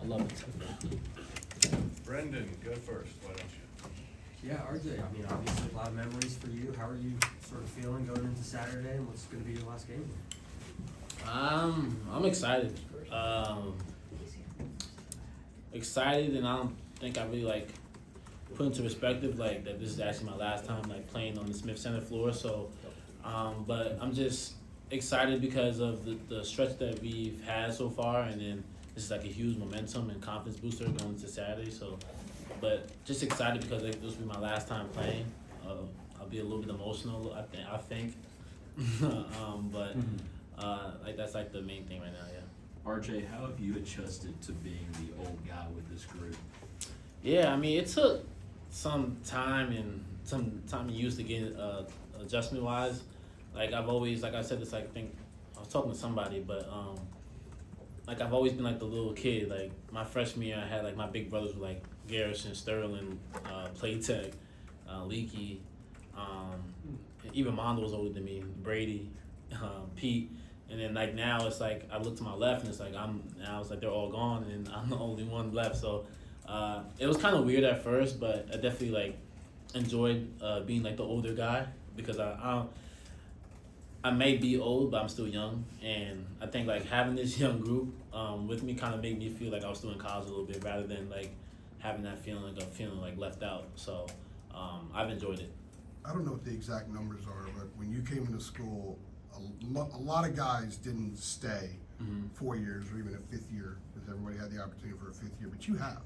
love it. Brendan, go first. Why don't you? Yeah, RJ, I mean, obviously a lot of memories for you. How are you sort of feeling going into Saturday and what's going to be your last game? I'm excited. Excited, and I don't think I really like put into perspective like that this is actually my last time like playing on the Smith Center floor. So, but I'm just excited because of the stretch that we've had so far, and then this is like a huge momentum and confidence booster going into Saturday. So, but just excited because like, this will be my last time playing. I'll be a little bit emotional, I think. But like that's like the main thing right now. Yeah. RJ, how have you adjusted to being the old guy with this group? Yeah, I mean, it took some time and some time used to get adjustment wise. Like I've always, like I said this, like I think I was talking to somebody, but like I've always been like the little kid. Like my freshman year, I had like my big brothers were like Garrison, Sterling, Playtech, Leaky, even Mondo was older than me, Brady, Pete. And then like now it's like I look to my left and it's like it's like they're all gone and I'm the only one left. So it was kind of weird at first, but I definitely like enjoyed being like the older guy because I may be old, but I'm still young, and I think like having this young group with me kind of made me feel like I was still in college a little bit rather than like having that feeling of feeling like left out. So I've enjoyed it. I don't know what the exact numbers are, but when you came into school, a lot of guys didn't stay 4 years or even a fifth year because everybody had the opportunity for a fifth year, but you have.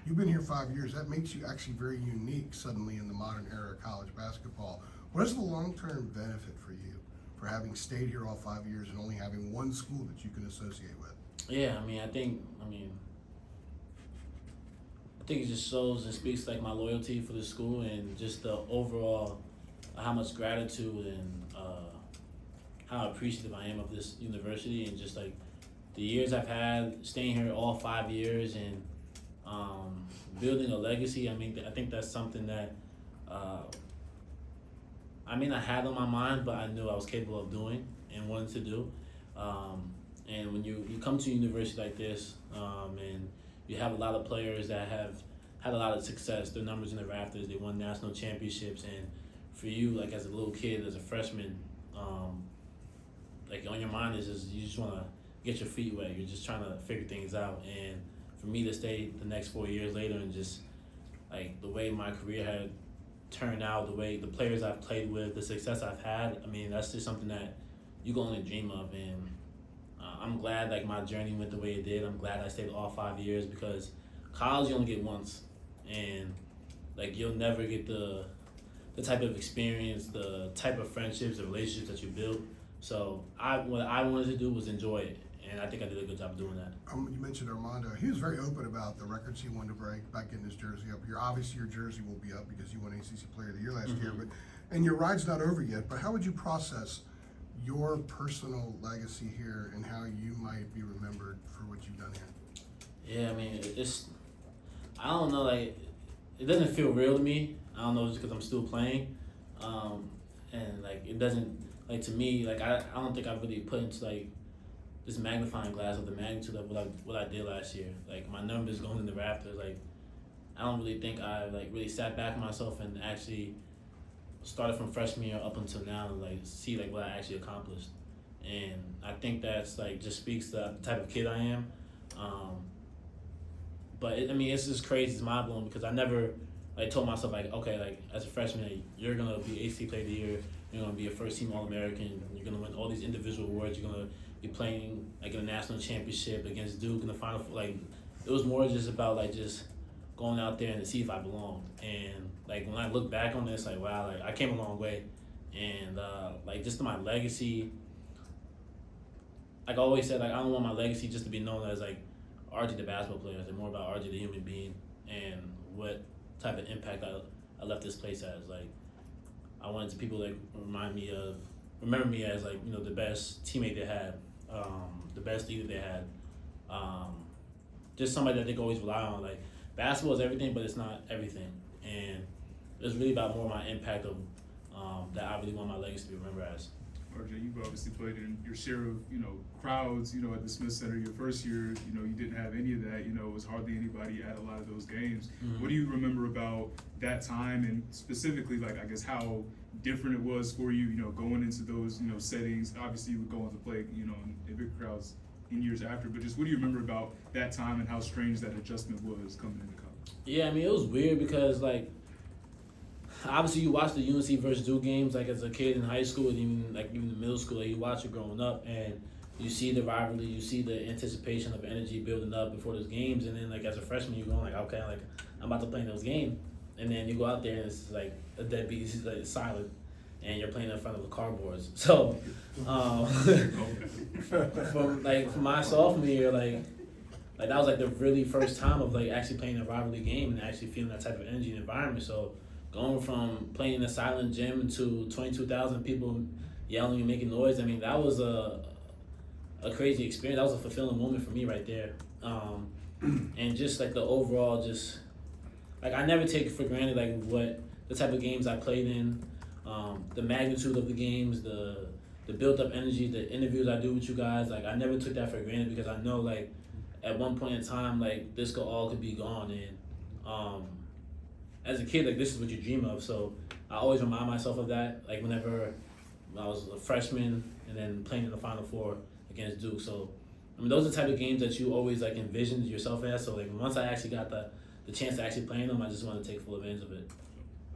You've been here 5 years. That makes you actually very unique suddenly in the modern era of college basketball. What is the long-term benefit for you for having stayed here all 5 years and only having one school that you can associate with? Yeah, I think it just shows and speaks like my loyalty for the school and just the overall how much gratitude and how appreciative I am of this university and just like the years I've had staying here all 5 years and building a legacy. I think that's something that I had on my mind, but I knew I was capable of doing and wanted to do. And when you come to a university like this and you have a lot of players that have had a lot of success, their numbers in the rafters, they won national championships, and for you, like as a little kid, as a freshman, like on your mind is just you just want to get your feet wet. You're just trying to figure things out, and for me to stay the next 4 years later and just like the way my career had turned out, the way the players I've played with, the success I've had, that's just something that you can only dream of, and I'm glad like my journey went the way it did. I'm glad I stayed all 5 years because college you only get once, and like you'll never get the type of experience, the type of friendships, the relationships that you build. So what I wanted to do was enjoy it, and I think I did a good job doing that. You mentioned Armando. He was very open about the records he wanted to break by getting his jersey up here. Obviously, your jersey will be up because you won ACC Player of the Year last year. And your ride's not over yet. But how would you process your personal legacy here and how you might be remembered for what you've done here? Yeah, I don't know, like it doesn't feel real to me. I don't know, just because I'm still playing, and like it doesn't like to me like I don't think I've really put into like this magnifying glass of the magnitude of what I did last year. Like my numbers going in the rafters. Like I don't really think I like really sat back myself and actually started from freshman year up until now and like see like what I actually accomplished. And I think that's like just speaks to the type of kid I am. But it's just crazy. It's mind blowing because I never like told myself like, okay, like as a freshman, like, you're gonna be ACC Player of the Year. You're gonna be a first team All-American. You're gonna win all these individual awards. You're gonna be playing like in a national championship against Duke in the Final Four. Like it was more just about like just going out there and to see if I belonged. And like when I look back on this, like wow, like I came a long way. And like just my legacy. Like I always said, like I don't want my legacy just to be known as like RJ the basketball player. It's more about RJ the human being and what type of impact I left this place as. Like I wanted people like remember me as like the best teammate they had, the best leader they had, just somebody that they could always rely on. Like basketball is everything, but it's not everything, and it's really about more my impact of that I really want my legacy to be remembered as. RJ, you've obviously played in your share of, crowds, at the Smith Center your first year, you didn't have any of that, it was hardly anybody at a lot of those games. Mhm. What do you remember about that time, and specifically, like, I guess how different it was for you, going into those, settings? Obviously you would go on to play, in big crowds in years after, but just what do you remember about that time and how strange that adjustment was coming into college? Yeah, I mean, it was weird because, like, obviously you watch the UNC versus Duke games, like, as a kid in high school and even in middle school, like, you watch it growing up and you see the rivalry, you see the anticipation of energy building up before those games, and then, like, as a freshman, you're going, like, okay, like, I'm about to play in those games, and then you go out there and it's, like, a deadbeat, it's, like, silent, and you're playing in front of the cardboards. So, for my sophomore year, like that was, like, the really first time of, like, actually playing a rivalry game and actually feeling that type of energy and environment. So going from playing in a silent gym to 22,000 people yelling and making noise, I mean, that was a crazy experience. That was a fulfilling moment for me right there. And just, like, the overall, just, like, I never take for granted, like, what the type of games I played in, the magnitude of the games, the built-up energy, the interviews I do with you guys. Like, I never took that for granted because I know, like, at one point in time, like, this could be gone. And as a kid, like, this is what you dream of. So I always remind myself of that, like, whenever I was a freshman and then playing in the Final Four against Duke. So, I mean, those are the type of games that you always, like, envisioned yourself as. So, like, once I actually got the chance to actually play in them, I just want to take full advantage of it.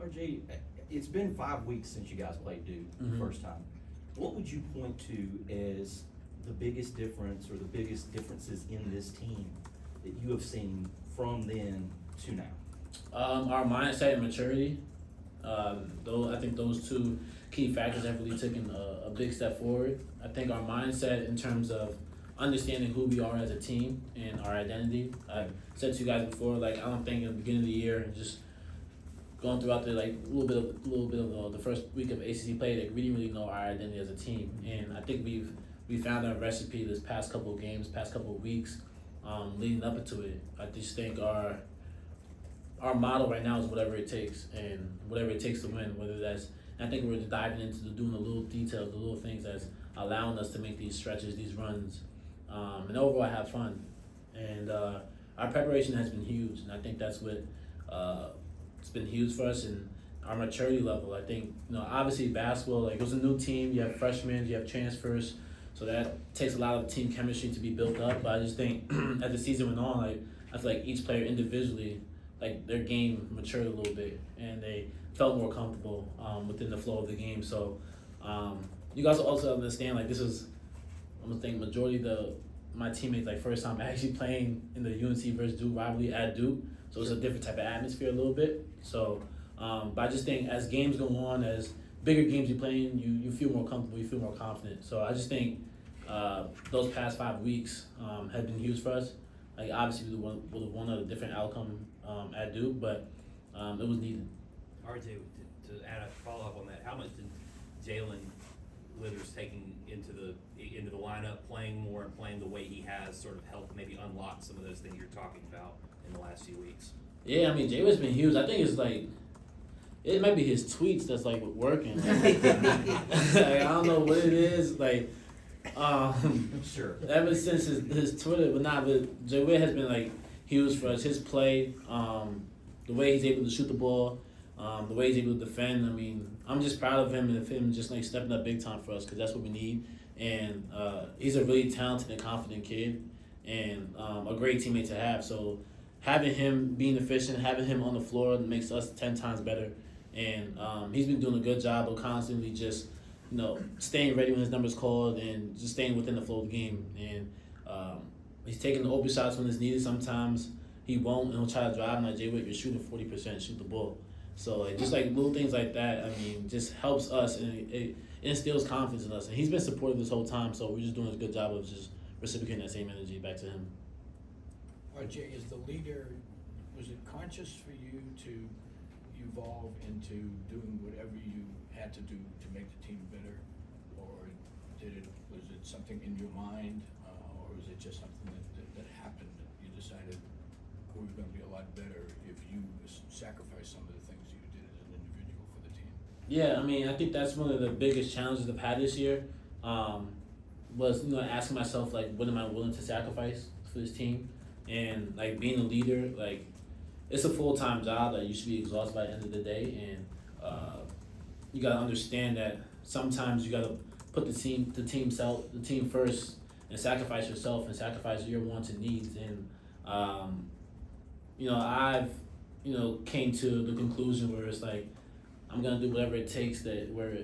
RJ, it's been 5 weeks since you guys played Duke the first time. What would you point to as the biggest difference or the biggest differences in this team that you have seen from then to now? Our mindset and maturity. I think those two key factors have really taken a big step forward. I think our mindset in terms of understanding who we are as a team and our identity. I said to you guys before, like, I don't think in the beginning of the year and just going throughout the, like, little bit of the first week of ACC play, like, we didn't really know our identity as a team. And I think we found our recipe this past couple of games, past couple of weeks, leading up into it. I just think our model right now is whatever it takes, and whatever it takes to win. Whether that's, I think we're diving into doing the little details, the little things that's allowing us to make these stretches, these runs, and overall have fun. And our preparation has been huge, and I think that's what it's been huge for us. And our maturity level, I think, obviously basketball, like, it was a new team. You have freshmen, you have transfers, so that takes a lot of team chemistry to be built up. But I just think as the season went on, like, I feel like each player individually, like, their game matured a little bit and they felt more comfortable within the flow of the game. So you guys also understand, like, this is, I'm gonna think, majority of my teammates, like, first time actually playing in the UNC versus Duke rivalry at Duke. So it's a different type of atmosphere a little bit. So, but I just think as games go on, as bigger games you play in, you feel more comfortable, you feel more confident. So I just think those past 5 weeks have been huge for us. Like, obviously we would have won a different outcome at Duke, but it was needed. RJ, to add a follow-up on that, how much did Jalen Withers taking into the lineup, playing more and playing the way he has, sort of helped maybe unlock some of those things you're talking about in the last few weeks? Yeah, I mean, Jaylen's been huge. I think it's like, it might be his tweets that's, like, working. Like, I don't know what it is. Like, Sure. ever since his Twitter, but Jay has been, like, huge for us. His play, the way he's able to shoot the ball, the way he's able to defend. I mean, I'm just proud of him and of him just, like, stepping up big time for us, because that's what we need. And he's a really talented and confident kid, and a great teammate to have. So having him being efficient, having him on the floor makes us 10 times better. And he's been doing a good job of constantly just, staying ready when his number's called and just staying within the flow of the game. And he's taking the open shots when it's needed. Sometimes he won't, and he'll try to drive. And like, Jay Witt, you're shooting 40%, shoot the ball. So, like, just, like, little things like that, I mean, just helps us, and it instills confidence in us. And he's been supportive this whole time, so we're just doing a good job of just reciprocating that same energy back to him. RJ, as the leader, was it conscious for you to evolve into doing whatever you had to do to make the team better? Or was it something in your mind, or was it just something that happened? You decided we were gonna be a lot better if you sacrificed some of the things you did as an individual for the team? Yeah, I mean, I think that's one of the biggest challenges I've had this year. was asking myself like, what am I willing to sacrifice for this team, and like being a leader, like it's a full-time job that you should be exhausted by the end of the day, and you gotta understand that sometimes you gotta put the team first and sacrifice yourself and sacrifice your wants and needs, and I've came to the conclusion where it's like I'm gonna do whatever it takes where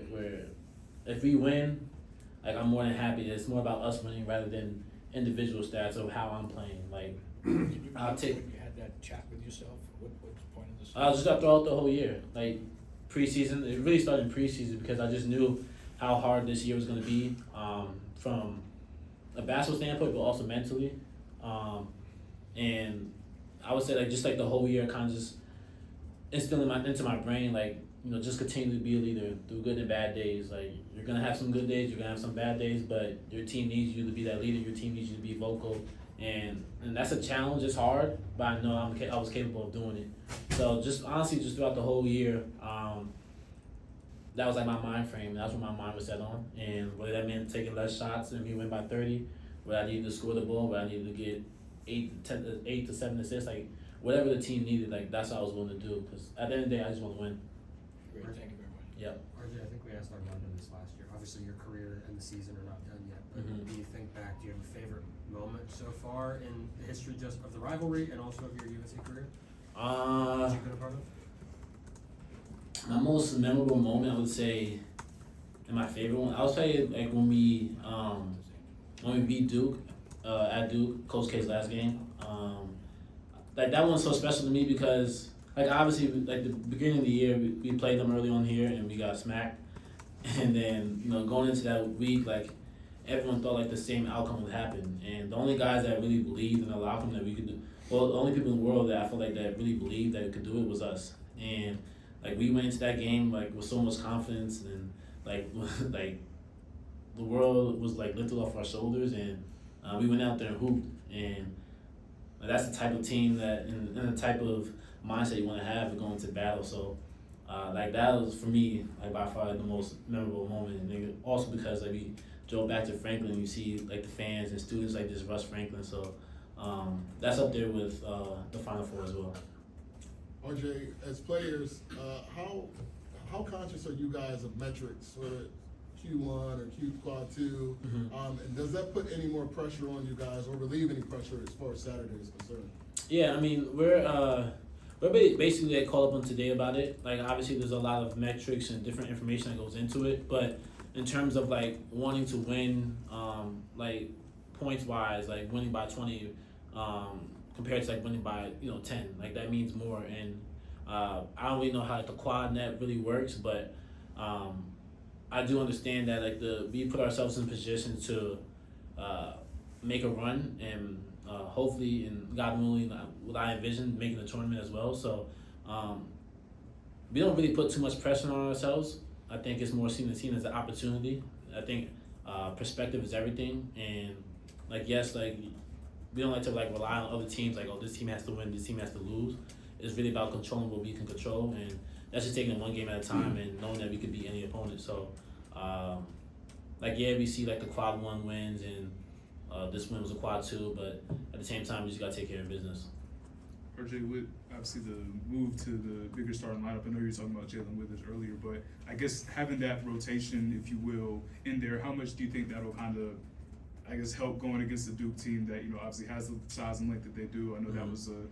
if we win, like I'm more than happy. It's more about us winning rather than individual stats of how I'm playing. Like I'll take. When you had that chat with yourself, what's the point of this? I was just got throughout the whole year. Like preseason, it really started in preseason because I just knew how hard this year was gonna be, from a basketball standpoint, but also mentally. And I would say like just like the whole year, kind of just instilling into my brain, like just continue to be a leader through good and bad days. Like you're gonna have some good days, you're gonna have some bad days, but your team needs you to be that leader. Your team needs you to be vocal, and that's a challenge. It's hard, but I know I was capable of doing it. So just honestly, just throughout the whole year, that was like my mind frame. That's what my mind was set on, and whether that meant taking less shots and we win by 30, whether I needed to score the ball, whether I needed to get 8 to 7 assists, like whatever the team needed, like that's what I was willing to do. Because at the end of the day, I just want to win. Great, thank you very much. Yep. RJ, I think we asked Armando this last year. Obviously, your career and the season are not done yet, but Mhm. do you think back, do you have a favorite moment so far in the history just of the rivalry and also of your UNC career that you've been a part of? My most memorable moment, I would say, and my favorite one, I would say like when we beat Duke at Duke, Coach K's last game. Like that one's so special to me because like obviously like the beginning of the year we played them early on here and we got smacked, and then going into that week, like everyone thought like the same outcome would happen, and the only guys that really believed in the locker room that we could do, well, the only people in the world that I feel like that really believed that we could do it was us. And like we went into that game like with so much confidence, and like like the world was like lifted off our shoulders, and we went out there and hooped, and that's the type of team that and the type of mindset you want to have going into battle. So like that was for me like by far the most memorable moment, and also because like we drove back to Franklin and you see like the fans and students like just rush Franklin. So that's up there with the Final Four as well. RJ, as players, how conscious are you guys of metrics, sort of Q1 or Q quad 2? And does that put any more pressure on you guys or relieve any pressure as far as Saturday is concerned? Yeah, I mean we're basically like called up on today about it. Like obviously there's a lot of metrics and different information that goes into it, but in terms of like wanting to win, like points wise, like winning by 20, compared to like winning by 10, like that means more. And I don't really know how like the quad net really works, but I do understand that like we put ourselves in position to make a run, and hopefully, and God willing, what I envision making the tournament as well. So we don't really put too much pressure on ourselves. I think it's more seen as an opportunity. I think perspective is everything, and like yes, like we don't like to like rely on other teams. Like, oh, this team has to win, this team has to lose. It's really about controlling what we can control, and that's just taking it one game at a time and knowing that we could beat any opponent. So, like yeah, we see like the quad 1 wins, and this win was a quad 2, but at the same time, we just gotta take care of business. RJ, with obviously the move to the bigger starting lineup, I know you were talking about Jalen Withers earlier, but I guess having that rotation, if you will, in there, how much do you think that'll kind of, I guess, help going against the Duke team that obviously has the size and length that they do? I know that was a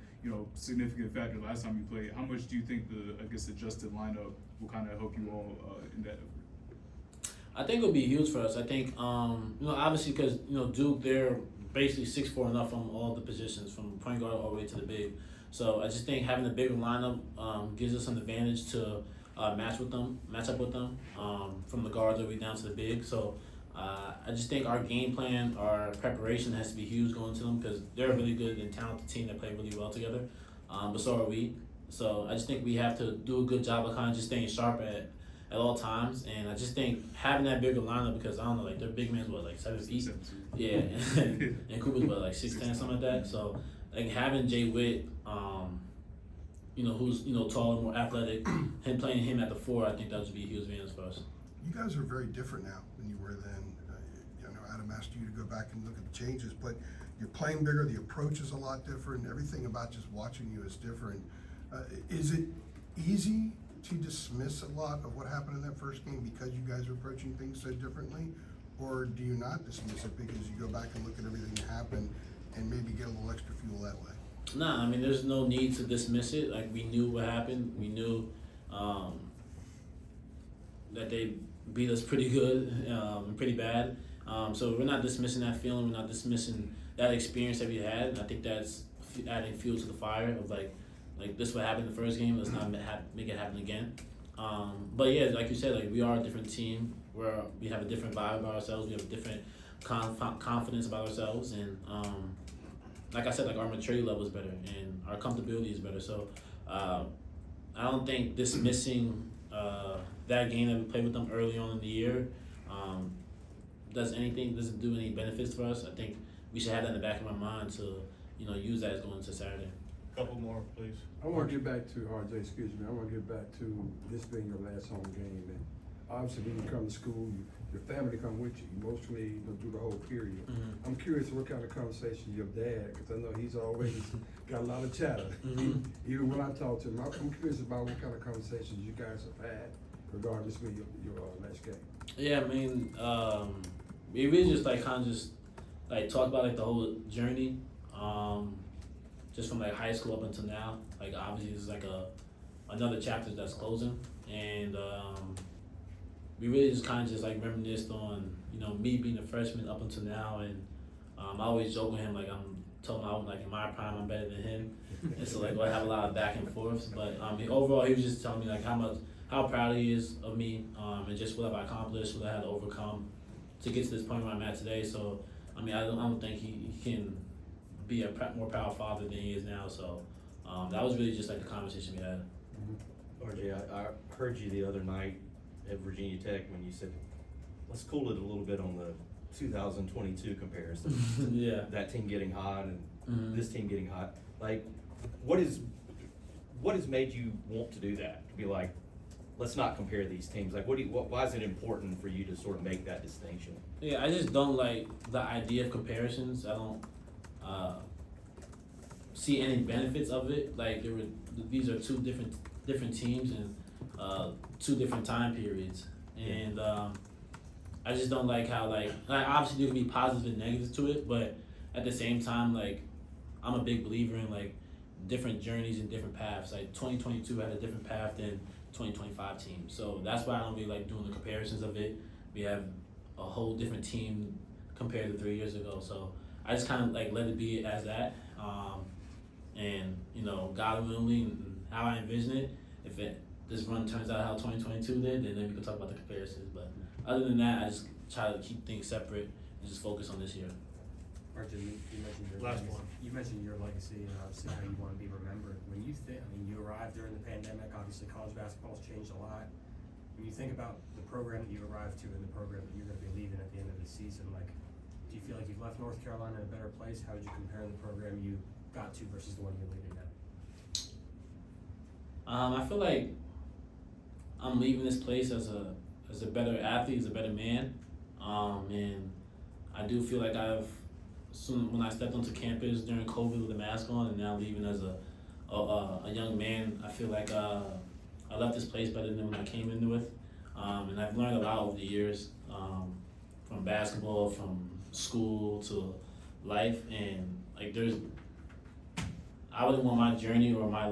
significant factor last time you played. How much do you think the adjusted lineup will kind of help you all in that effort? I think it'll be huge for us. I think obviously because Duke, they're basically 6'4" enough from all the positions, from point guard all the way to the big. So I just think having a bigger lineup gives us an advantage to match up with them from the guards all the way down to the big. So I just think our game plan, our preparation has to be huge going to them, because they're a really good and talented team that play really well together. But so are we. So I just think we have to do a good job of kind of just staying sharp at all times. And I just think having that bigger lineup, because I don't know, like their big man's what, like 7 feet? Yeah, and Cooper's what, like 6'10", something like that. So like having Jay Witt, who's taller, more athletic, playing him at the 4, I think that would be a huge advantage for us. You guys are very different now than you were then. I'm asking you to go back and look at the changes, but you're playing bigger, the approach is a lot different, everything about just watching you is different. Is it easy to dismiss a lot of what happened in that first game because you guys are approaching things so differently? Or do you not dismiss it because you go back and look at everything that happened and maybe get a little extra fuel that way? Nah, I mean, there's no need to dismiss it. Like, we knew what happened. We knew that they beat us pretty good and pretty bad. So we're not dismissing that feeling. We're not dismissing that experience that we had. And I think that's adding fuel to the fire of like this is what happened in the first game. Let's not make it happen again. But yeah, like you said, like, we are a different team. We have a different vibe about ourselves. We have a different confidence about ourselves, and like I said, like, our maturity level is better and our comfortability is better. So I don't think dismissing that game that we played with them early on in the year doesn't do any benefits for us. I think we should have that in the back of our mind to use that as going into Saturday. Couple more, please. I want to get back to RJ. Excuse me. I want to get back to this being your last home game, and obviously when you come to school, your family come with you emotionally through the whole period. Mm-hmm. I'm curious what kind of conversation your dad, because I know he's always got a lot of chatter. Mm-hmm. Even when I talk to him, I'm curious about what kind of conversations you guys have had regarding this being your last game. Yeah, I mean, we really just talk about like the whole journey, just from like high school up until now. Like, obviously this is like another chapter that's closing, and we really just kind of just like reminisced on me being a freshman up until now, and I always joke with him, like, I'm telling him I was like in my prime I'm better than him, and so like we'll have a lot of back and forths. But overall he was just telling me like how proud he is of me, and just what I've accomplished, what I had to overcome to get to this point where I'm at today. So I mean, I don't think he can be a more proud father than he is now. So that was really just like the conversation we had. RJ, I heard you the other night at Virginia Tech when you said, let's cool it a little bit on the 2022 comparison. Yeah. That team getting hot and this team getting hot. Like, what has made you want to do that? To be like, let's not compare these teams. Like, why is it important for you to sort of make that distinction? Yeah, I just don't like the idea of comparisons. I don't see any benefits of it. Like, these are two different teams and two different time periods, and I just don't like how like obviously there can be positives and negatives to it, but at the same time, like, I'm a big believer in like different journeys and different paths. Like, 2022 had a different path than 2025 team, so that's why I don't really like doing the comparisons of it. We have a whole different team compared to 3 years ago, so I just kind of like let it be as that, and God willing, and how I envision it, if this run turns out how 2022 did, then we can talk about the comparisons. But other than that, I just try to keep things separate and just focus on this year. RJ, you mentioned your Last legacy. one. You mentioned your legacy and obviously how you want to be remembered. When you you arrived during the pandemic. Obviously, college basketball's changed a lot. When you think about the program that you arrived to and the program that you're going to be leaving at the end of the season, like, do you feel like you've left North Carolina in a better place? How would you compare the program you got to versus the one you're leaving now? I feel like I'm leaving this place as a better athlete, as a better man, and I do feel like when I stepped onto campus during COVID with the mask on, and now leaving as a young man, I feel like I left this place better than when I came into it, and I've learned a lot over the years, from basketball, from school to life, and like I wouldn't want my journey or my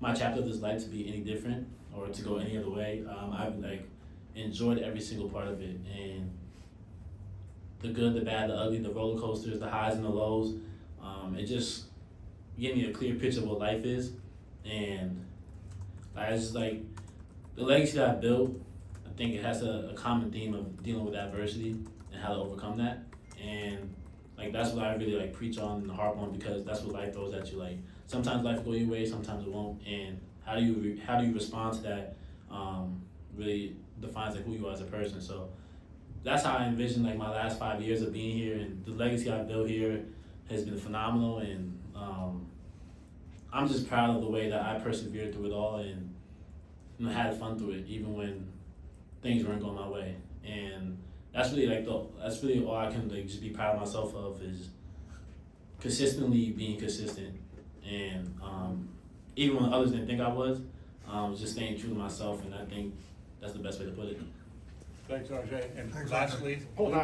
my chapter of this life to be any different or to go any other way. I've like enjoyed every single part of it, and the good, the bad, the ugly, the roller coasters, the highs and the lows. It just gave me a clear picture of what life is, and I just like the legacy that I built. I think it has a common theme of dealing with adversity and how to overcome that, and like that's what I really like preach on and harp on, because that's what life throws at you. Like, sometimes life will go your way, sometimes it won't, and how do you respond to that really defines like who you are as a person. So that's how I envision like my last 5 years of being here, and the legacy I've built here has been phenomenal, and I'm just proud of the way that I persevered through it all, and had fun through it, even when things weren't going my way. And that's really that's really all I can like just be proud of myself of is consistently being consistent, and even when others didn't think I was, just staying true to myself, and I think that's the best way to put it. Thanks, RJ. And Thanks, RJ. lastly, Hold on.